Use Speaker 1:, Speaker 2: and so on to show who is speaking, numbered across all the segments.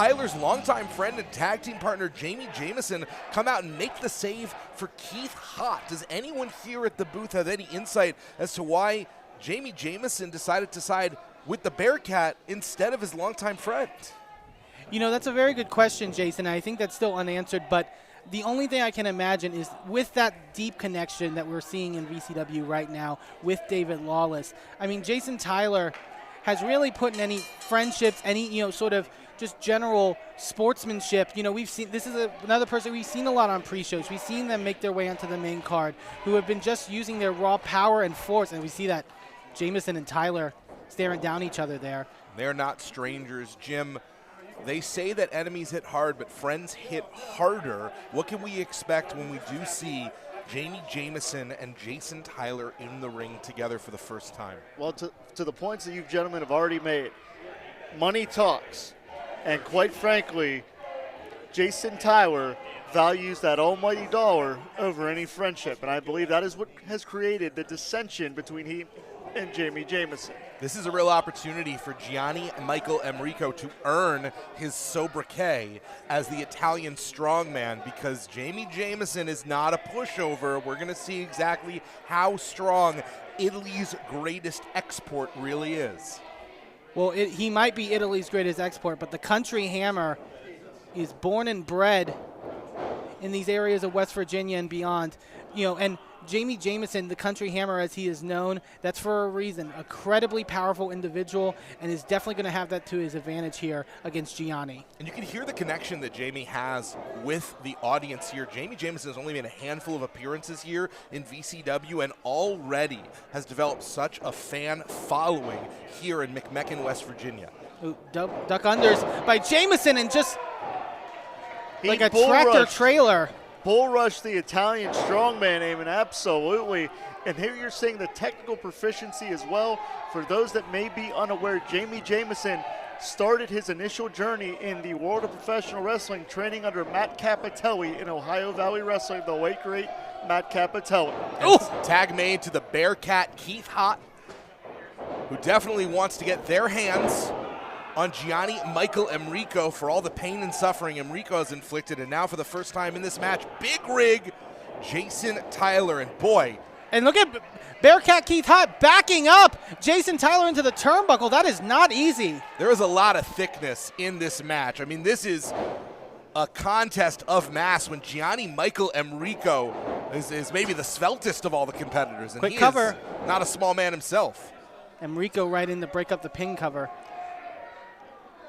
Speaker 1: Tyler's longtime friend and tag team partner Jamie Jameson come out and make the save for Keith Haught. Does anyone here at the booth have any insight as to why Jamie Jameson decided to side with the Bearcat instead of his longtime friend?
Speaker 2: You know, that's a very good question, Jason. I think that's still unanswered, but the only thing I can imagine is with that deep connection that we're seeing in VCW right now with David Lawless. I mean, Jason Tyler has really put in any friendships, any, sort of just general sportsmanship. We've seen, this is another person we've seen a lot on pre-shows. We've seen them make their way onto the main card who have been just using their raw power and force, and we see that Jameson and Tyler staring down each other there.
Speaker 1: They're not strangers, Jim. They say that enemies hit hard, but friends hit harder. What can we expect when we do see Jamie Jameson and Jason Tyler in the ring together for the first time?
Speaker 3: Well, to the points that you gentlemen have already made, money talks. And quite frankly, Jason Tyler values that almighty dollar over any friendship. And I believe that is what has created the dissension between he and Jamie Jameson.
Speaker 1: This is a real opportunity for Gianni and Michael Emricko to earn his sobriquet as the Italian strongman, because Jamie Jameson is not a pushover. We're going to see exactly how strong Italy's greatest export really is.
Speaker 2: Well, he might be Italy's greatest export, but the Country Hammer is born and bred in these areas of West Virginia and beyond. And Jamie Jameson, the Country Hammer as he is known, that's for a reason. A incredibly powerful individual, and is definitely going to have that to his advantage here against Gianni.
Speaker 1: And you can hear the connection that Jamie has with the audience here. Jamie Jameson has only made a handful of appearances here in VCW and already has developed such a fan following here in McMecken, West Virginia.
Speaker 2: Ooh, duck unders by Jameson, and just like a tractor trailer.
Speaker 3: Bull rush the Italian strongman, Eamon, absolutely. And here you're seeing the technical proficiency as well. For those that may be unaware, Jamie Jameson started his initial journey in the world of professional wrestling training under Matt Capitelli in Ohio Valley Wrestling, the late great Matt Capitelli.
Speaker 1: Tag made to the Bearcat Keith Haught, who definitely wants to get their hands on Gianni Michael Emricko for all the pain and suffering Emricko has inflicted. And now for the first time in this match, big rig Jason Tyler. And boy.
Speaker 2: And look at Bearcat Keith Haught backing up Jason Tyler into the turnbuckle. That is not easy.
Speaker 1: There is a lot of thickness in this match. I mean, this is a contest of mass when Gianni Michael Emricko is maybe the sveltest of all the competitors. And
Speaker 2: quick
Speaker 1: he
Speaker 2: cover.
Speaker 1: Is not a small man himself.
Speaker 2: Emricko right in to break up the pin cover.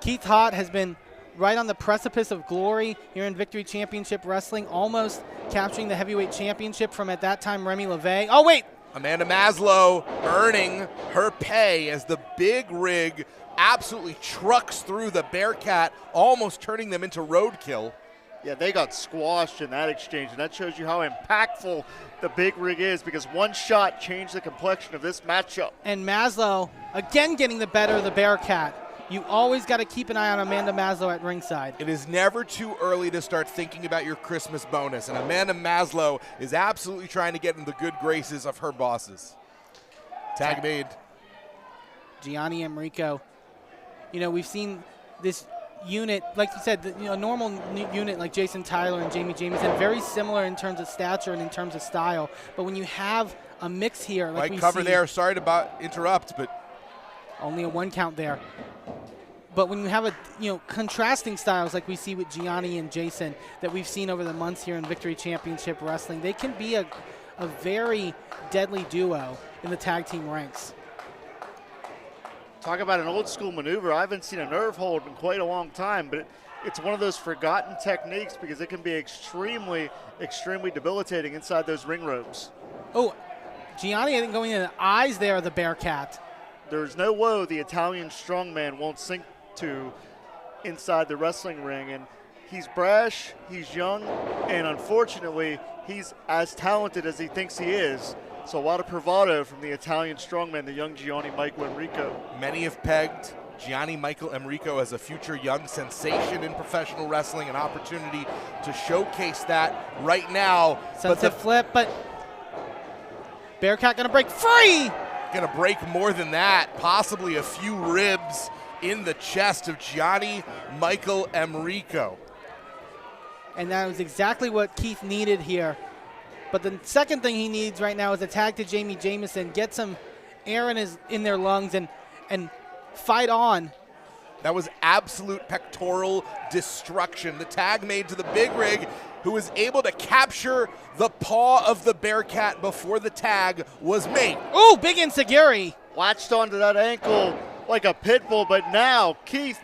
Speaker 2: Keith Haught has been right on the precipice of glory here in Victory Championship Wrestling, almost capturing the heavyweight championship from, at that time, Remy LeVay. Oh, wait.
Speaker 1: Amanda Maslow earning her pay as the big rig absolutely trucks through the Bearcat, almost turning them into roadkill.
Speaker 3: Yeah, they got squashed in that exchange, and that shows you how impactful the big rig is, because one shot changed the complexion of this matchup.
Speaker 2: And Maslow, again, getting the better of the Bearcat. You always got to keep an eye on Amanda Maslow at ringside.
Speaker 1: It is never too early to start thinking about your Christmas bonus, and Amanda Maslow is absolutely trying to get in the good graces of her bosses. Tag made.
Speaker 2: Gianni Emricko. We've seen this unit, like you said, a normal unit like Jason Tyler and Jamie Jameson, very similar in terms of stature and in terms of style. But when you have a mix here, like
Speaker 1: right cover there, sorry to interrupt, but
Speaker 2: only a 1 count there. But when you have contrasting styles like we see with Gianni and Jason that we've seen over the months here in Victory Championship Wrestling, they can be a very deadly duo in the tag team ranks.
Speaker 3: Talk about an old school maneuver. I haven't seen a nerve hold in quite a long time, but it's one of those forgotten techniques because it can be extremely, extremely debilitating inside those ring ropes.
Speaker 2: Oh, Gianni, I think, going in the eyes there of the Bearcat.
Speaker 3: There's no woe the Italian strongman won't sink to inside the wrestling ring, and he's brash, he's young, and unfortunately he's as talented as he thinks he is. So a lot of bravado from the Italian strongman, the young Gianni Michael Emricko.
Speaker 1: Many have pegged Gianni Michael Emricko as a future young sensation in professional wrestling, an opportunity to showcase that right now.
Speaker 2: Sunset flip, but Bearcat gonna break free.
Speaker 1: Gonna break more than that, possibly a few ribs, in the chest of Gianni Michael Emricko.
Speaker 2: And that was exactly what Keith needed here. But the second thing he needs right now is a tag to Jami Jameson, get some air in their lungs and fight on.
Speaker 1: That was absolute pectoral destruction. The tag made to the Big Rig, who was able to capture the paw of the Bearcat before the tag was made.
Speaker 2: Ooh, big enziguri.
Speaker 3: Latched onto that ankle like a pit bull, but now, Keith,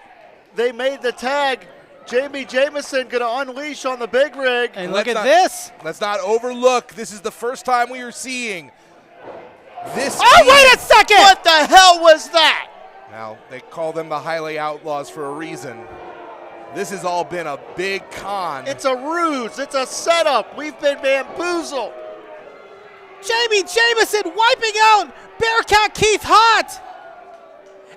Speaker 3: they made the tag. Jami Jameson going to unleash on the Big Rig.
Speaker 2: And look at this.
Speaker 1: Let's not overlook. This is the first time we are seeing this.
Speaker 2: Oh, wait a second.
Speaker 3: What the hell was that?
Speaker 1: Now, they call them the Highway Outlaws for a reason. This has all been a big con.
Speaker 3: It's a ruse. It's a setup. We've been bamboozled.
Speaker 2: Jami Jameson wiping out Bearcat Keith Haught.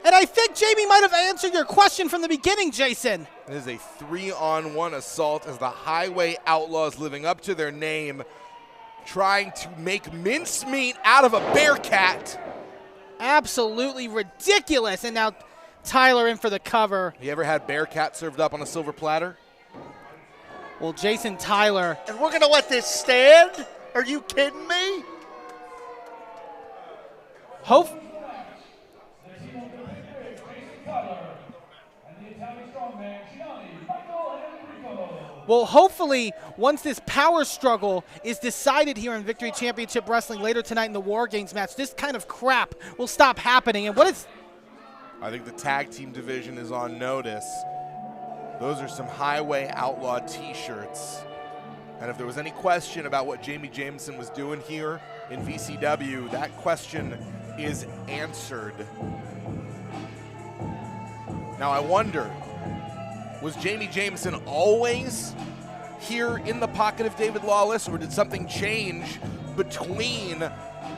Speaker 2: And I think Jami might have answered your question from the beginning, Jason.
Speaker 1: It is a 3-on-1 assault as the Highway Outlaws, living up to their name, trying to make mincemeat out of a Bearcat.
Speaker 2: Absolutely ridiculous. And now Tyler in for the cover.
Speaker 1: You ever had Bearcat served up on a silver platter?
Speaker 2: Well, Jason Tyler.
Speaker 3: And we're going to let this stand? Are you kidding me?
Speaker 2: Well, hopefully, once this power struggle is decided here in Victory Championship Wrestling later tonight in the War Games match, this kind of crap will stop happening. And what is...
Speaker 1: I think the tag team division is on notice. Those are some Highway Outlaw t-shirts. And if there was any question about what Jami Jameson was doing here in VCW, that question is answered. Now I wonder, was Jami Jameson always here in the pocket of David Lawless, or did something change between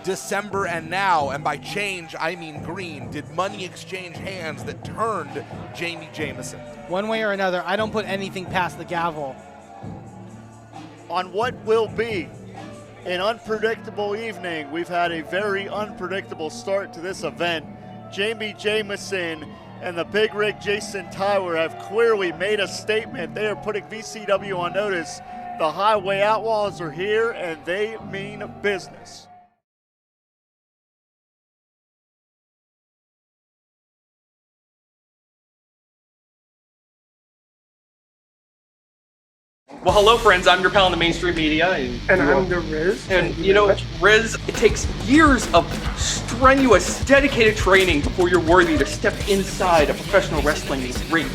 Speaker 1: December and now? And by change, I mean green. Did money exchange hands that turned Jami Jameson?
Speaker 2: One way or another, I don't put anything past the gavel.
Speaker 3: On what will be an unpredictable evening, we've had a very unpredictable start to this event. Jami Jameson and the Big Rig Jason Tyler have clearly made a statement. They are putting VCW on notice. The Highway Outlaws are here, and they mean business.
Speaker 4: Well, hello, friends. I'm your pal in the mainstream media.
Speaker 5: And I'm the Riz.
Speaker 4: And you know, Riz, it takes years of strenuous, dedicated training before you're worthy to step inside a professional wrestling ring.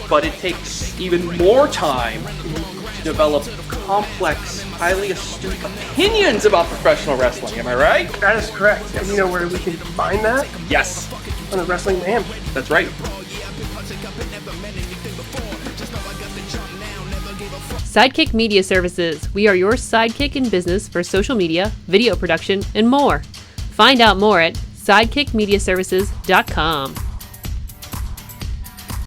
Speaker 4: But it takes even more time to develop complex, highly astute opinions about professional wrestling. Am I right?
Speaker 5: That is correct. And you know where we can find that?
Speaker 4: Yes.
Speaker 5: On the Wrestling Mayhem.
Speaker 4: That's right.
Speaker 6: Sidekick Media Services. We are your sidekick in business for social media, video production, and more. Find out more at sidekickmediaservices.com.